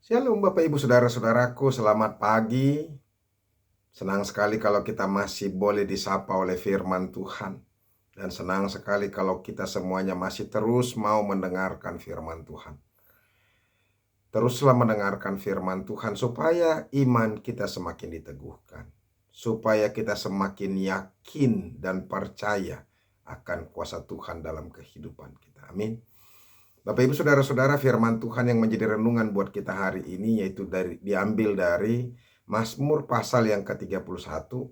Shalom Bapak Ibu Saudara-saudaraku, selamat pagi. Senang sekali kalau kita masih boleh disapa oleh firman Tuhan. Dan senang sekali kalau kita semuanya masih terus mau mendengarkan firman Tuhan. Teruslah mendengarkan firman Tuhan supaya iman kita semakin diteguhkan. Supaya kita semakin yakin dan percaya akan kuasa Tuhan dalam kehidupan kita. Amin. Bapak Ibu Saudara-saudara, firman Tuhan yang menjadi renungan buat kita hari ini yaitu diambil dari Mazmur pasal yang ke-31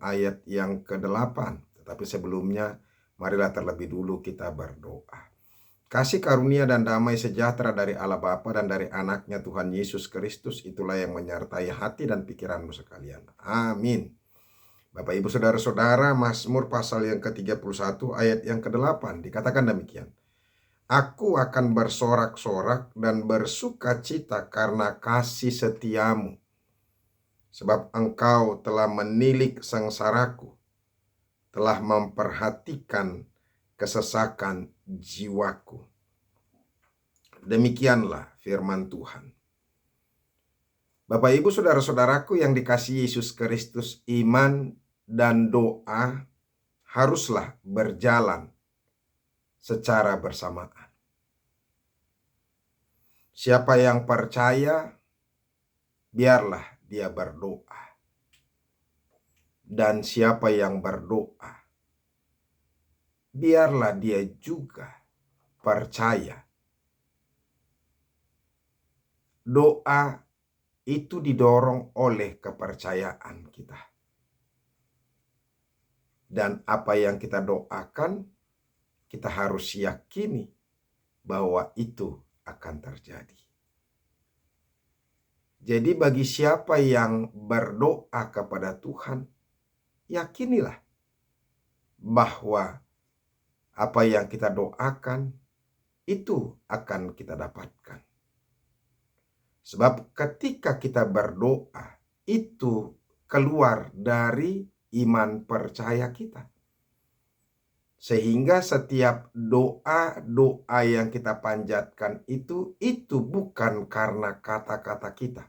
ayat yang ke-8. Tetapi sebelumnya marilah terlebih dulu kita berdoa. Kasih karunia dan damai sejahtera dari Allah Bapa dan dari anaknya Tuhan Yesus Kristus itulah yang menyertai hati dan pikiranmu sekalian. Amin. Bapak Ibu Saudara-saudara, Mazmur pasal yang ke-31 ayat yang ke-8 dikatakan demikian. Aku akan bersorak-sorak dan bersuka cita karena kasih setiamu. Sebab engkau telah menilik sengsaraku, telah memperhatikan kesesakan jiwaku. Demikianlah firman Tuhan. Bapak Ibu Saudara-saudaraku yang dikasihi Yesus Kristus, iman dan doa haruslah berjalan secara bersamaan. Siapa yang percaya, biarlah dia berdoa. Dan siapa yang berdoa, biarlah dia juga percaya. Doa itu didorong oleh kepercayaan kita. Dan apa yang kita doakan, kita harus yakini bahwa itu akan terjadi. Jadi bagi siapa yang berdoa kepada Tuhan, yakinilah bahwa apa yang kita doakan itu akan kita dapatkan. Sebab ketika kita berdoa, itu keluar dari iman percaya kita. Sehingga setiap doa-doa yang kita panjatkan itu bukan karena kata-kata kita.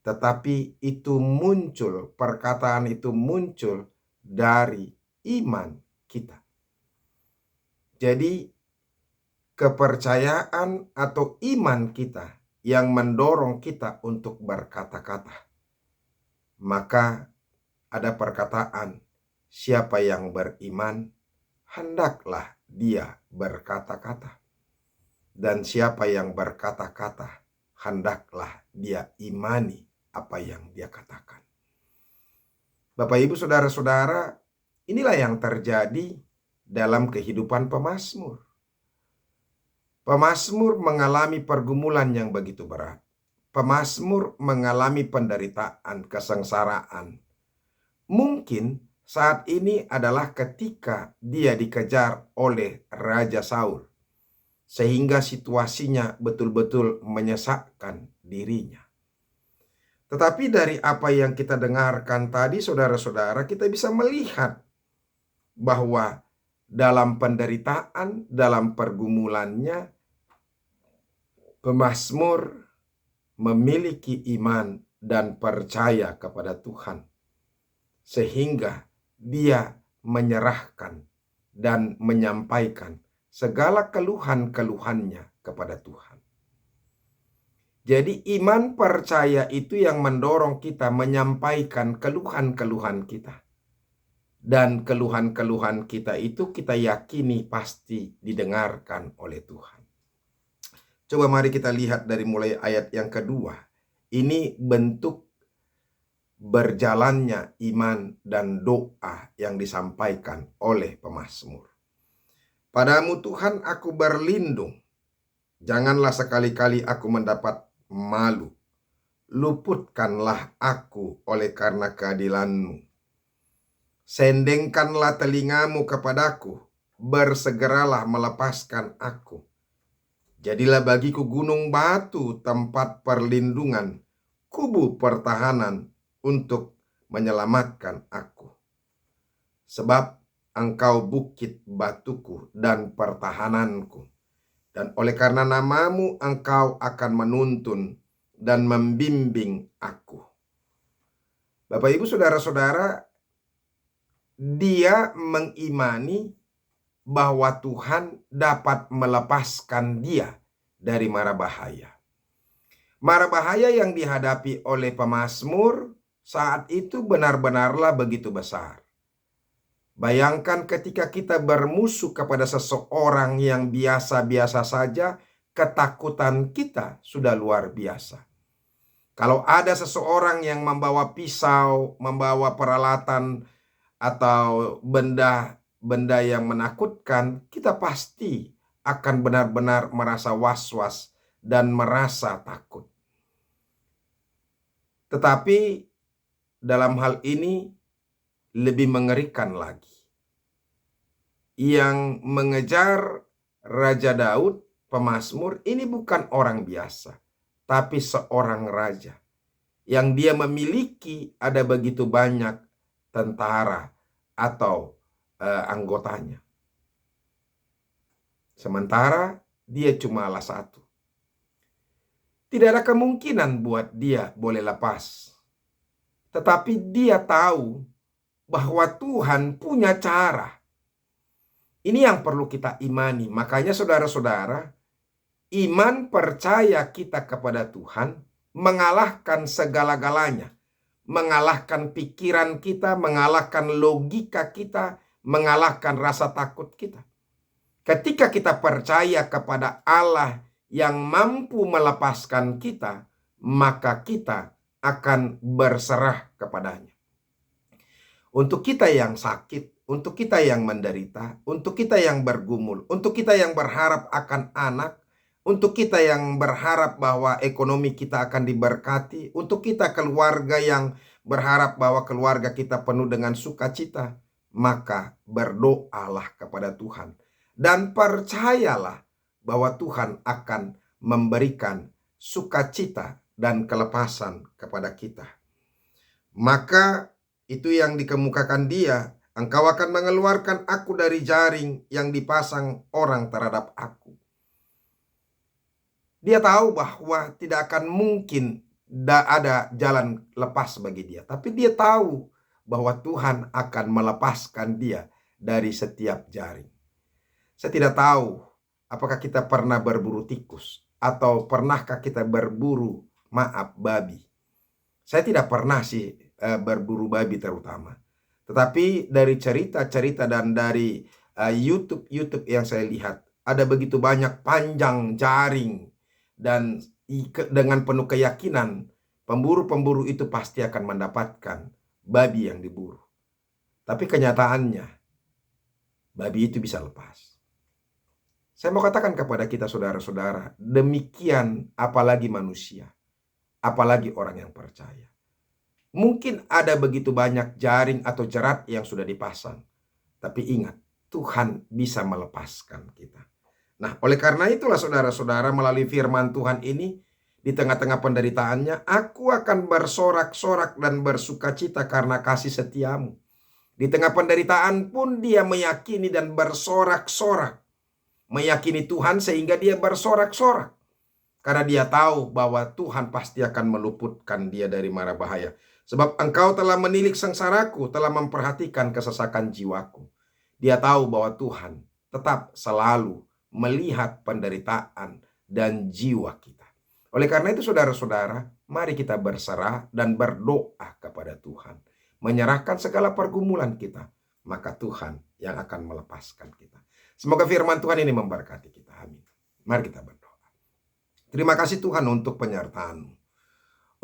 Tetapi itu muncul, perkataan itu muncul dari iman kita. Jadi kepercayaan atau iman kita yang mendorong kita untuk berkata-kata. Maka ada perkataan, siapa yang beriman, hendaklah dia berkata-kata. Dan siapa yang berkata-kata, hendaklah dia imani apa yang dia katakan. Bapak Ibu Saudara-saudara, inilah yang terjadi dalam kehidupan pemazmur. Pemazmur mengalami pergumulan yang begitu berat. Pemazmur mengalami penderitaan, kesengsaraan. Mungkin saat ini adalah ketika dia dikejar oleh Raja Saul. Sehingga situasinya betul-betul menyesakkan dirinya. Tetapi dari apa yang kita dengarkan tadi, saudara-saudara, kita bisa melihat bahwa dalam penderitaan, dalam pergumulannya, pemazmur memiliki iman dan percaya kepada Tuhan. Sehingga dia menyerahkan dan menyampaikan segala keluhan-keluhannya kepada Tuhan. Jadi iman percaya itu yang mendorong kita menyampaikan keluhan-keluhan kita. Dan keluhan-keluhan kita itu kita yakini pasti didengarkan oleh Tuhan. Coba mari kita lihat dari mulai ayat yang kedua. Ini bentuk berjalannya iman dan doa yang disampaikan oleh pemazmur. Padamu Tuhan aku berlindung. Janganlah sekali-kali aku mendapat malu. Luputkanlah aku oleh karena keadilan-Mu. Sendengkanlah telingamu kepadaku. Bersegeralah melepaskan aku. Jadilah bagiku gunung batu tempat perlindungan. Kubu pertahanan untuk menyelamatkan aku. Sebab Engkau bukit batuku dan pertahananku. Dan oleh karena namamu engkau akan menuntun dan membimbing aku. Bapak, Ibu, saudara-saudara, dia mengimani bahwa Tuhan dapat melepaskan dia dari mara bahaya. Mara bahaya yang dihadapi oleh pemazmur saat itu benar-benarlah begitu besar. Bayangkan ketika kita bermusuh kepada seseorang yang biasa-biasa saja, ketakutan kita sudah luar biasa. Kalau ada seseorang yang membawa pisau, membawa peralatan atau benda yang menakutkan, kita pasti akan benar-benar merasa was-was dan merasa takut. Tetapi dalam hal ini lebih mengerikan lagi. Yang mengejar Raja Daud, pemazmur, ini bukan orang biasa, tapi seorang raja yang dia memiliki ada begitu banyak tentara atau anggotanya. Sementara dia cuma satu. Tidak ada kemungkinan buat dia boleh lepas. Tetapi dia tahu bahwa Tuhan punya cara. Ini yang perlu kita imani. Makanya saudara-saudara, iman percaya kita kepada Tuhan mengalahkan segala-galanya. Mengalahkan pikiran kita, mengalahkan logika kita, mengalahkan rasa takut kita. Ketika kita percaya kepada Allah yang mampu melepaskan kita, maka kita akan berserah kepadanya. Untuk kita yang sakit, untuk kita yang menderita, untuk kita yang bergumul, untuk kita yang berharap akan anak, untuk kita yang berharap bahwa ekonomi kita akan diberkati, untuk kita keluarga yang berharap bahwa keluarga kita penuh dengan sukacita, maka berdoalah kepada Tuhan dan percayalah bahwa Tuhan akan memberikan sukacita dan kelepasan kepada kita. Maka itu yang dikemukakan dia, engkau akan mengeluarkan aku dari jaring yang dipasang orang terhadap aku. Dia tahu bahwa tidak akan mungkin ada jalan lepas bagi dia. Tapi dia tahu bahwa Tuhan akan melepaskan dia dari setiap jaring. Saya tidak tahu apakah kita pernah berburu tikus atau pernahkah kita berburu babi. Saya tidak pernah sih berburu babi terutama. Tetapi dari cerita-cerita dan dari YouTube yang saya lihat, ada begitu banyak panjang jaring dan dengan penuh keyakinan pemburu-pemburu itu pasti akan mendapatkan babi yang diburu. Tapi kenyataannya babi itu bisa lepas. Saya mau katakan kepada kita saudara-saudara, demikian apalagi manusia, apalagi orang yang percaya. Mungkin ada begitu banyak jaring atau jerat yang sudah dipasang. Tapi ingat, Tuhan bisa melepaskan kita. Nah, oleh karena itulah saudara-saudara, melalui firman Tuhan ini, di tengah-tengah penderitaannya, aku akan bersorak-sorak dan bersukacita karena kasih setiamu. Di tengah penderitaan pun dia meyakini dan bersorak-sorak. Meyakini Tuhan sehingga dia bersorak-sorak. Karena dia tahu bahwa Tuhan pasti akan meluputkan dia dari mara bahaya. Sebab engkau telah menilik sengsaraku, telah memperhatikan kesesakan jiwaku. Dia tahu bahwa Tuhan tetap selalu melihat penderitaan dan jiwa kita. Oleh karena itu saudara-saudara, mari kita berserah dan berdoa kepada Tuhan. Menyerahkan segala pergumulan kita, maka Tuhan yang akan melepaskan kita. Semoga firman Tuhan ini memberkati kita. Amin. Mari kita berdoa. Terima kasih Tuhan untuk penyertaan-Mu,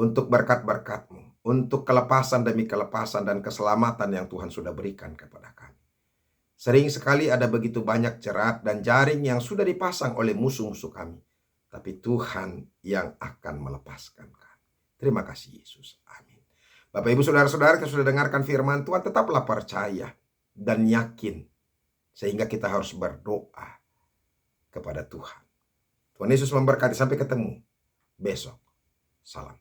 untuk berkat-berkat-Mu, untuk kelepasan demi kelepasan dan keselamatan yang Tuhan sudah berikan kepada kami. Sering sekali ada begitu banyak jerat dan jaring yang sudah dipasang oleh musuh-musuh kami. Tapi Tuhan yang akan melepaskan kami. Terima kasih Yesus. Amin. Bapak Ibu Saudara-saudara yang sudah dengarkan firman Tuhan, tetaplah percaya dan yakin. Sehingga kita harus berdoa kepada Tuhan. Tuhan Yesus memberkati. Sampai ketemu besok. Salam.